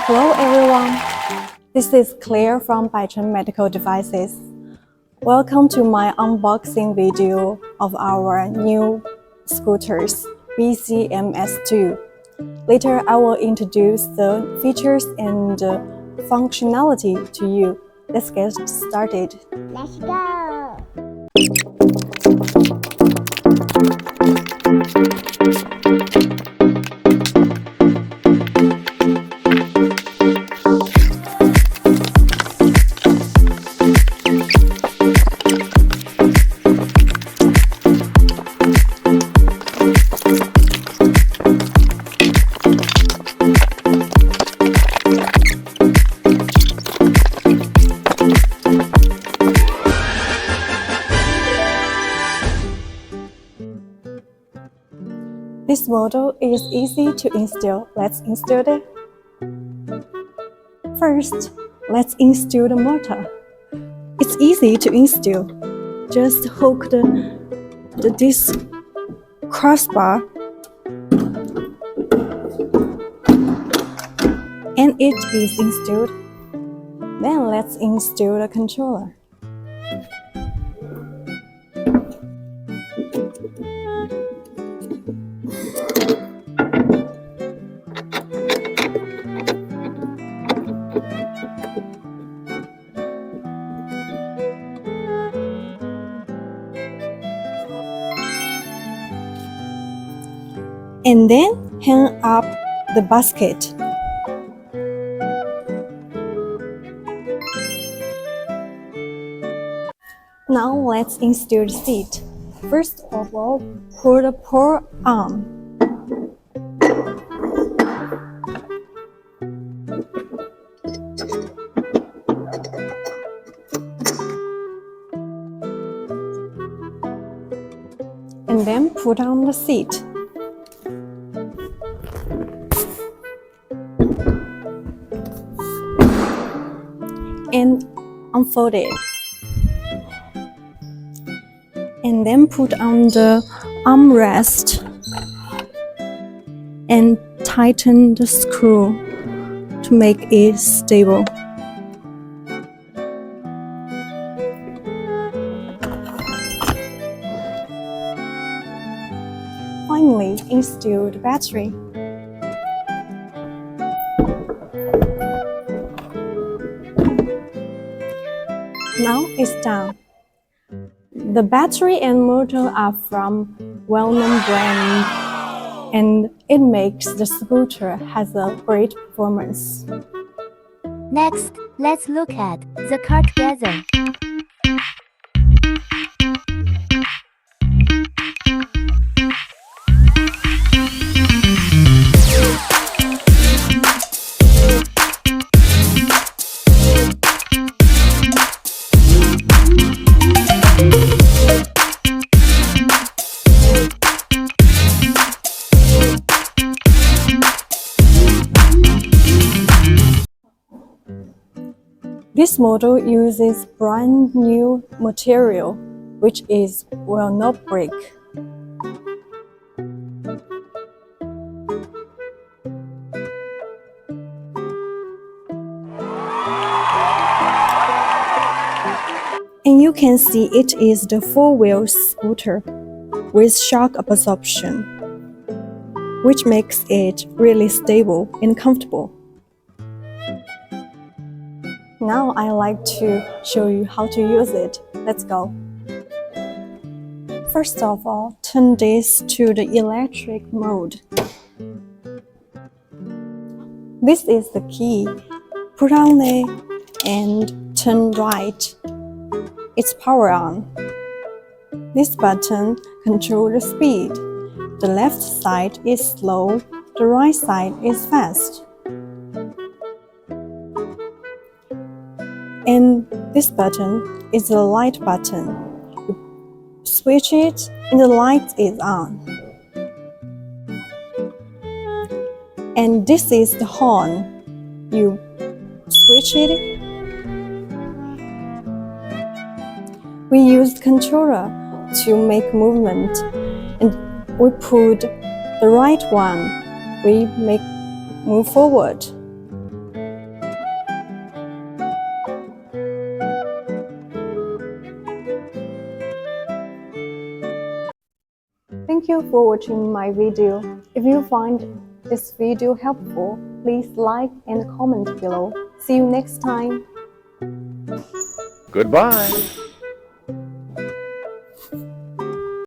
Hello everyone, this is Claire from Baicheng Medical Devices. Welcome to my unboxing video of our new scooters, BCMS2. Later I will introduce the features and functionality to you. Let's get started. Let's go! This model is easy to install. Let's install it. First, let's install the motor. It's easy to install. Just hook the disc crossbar and it is installed. Then let's install the controller. And then hang up the basket. Now let's install the seat. First of all, put the pull arm. And then put on the seat. And unfold it. And then put on the armrest and tighten the screw to make it stable. Finally, install the battery. Now it's done. The battery and motor are from well-known brand, and it makes the scooter has a great performance. Next, let's look at the car together. This model uses brand new material, which will not break. And you can see it is the four-wheel scooter with shock absorption, which makes it really stable and comfortable. Now I like to show you how to use it. Let's go. First of all, turn this to the electric mode. This is the key. Put on it and turn right. It's power on. This button controls the speed. The left side is slow, the right side is fast. And this button is the light button. You switch it and the light is on. And this is the horn. You switch it. We use the controller to make movement, and we put the right one. We move forward. Thank you for watching my video. If you find this video helpful, please like and comment below. See you next time. Goodbye.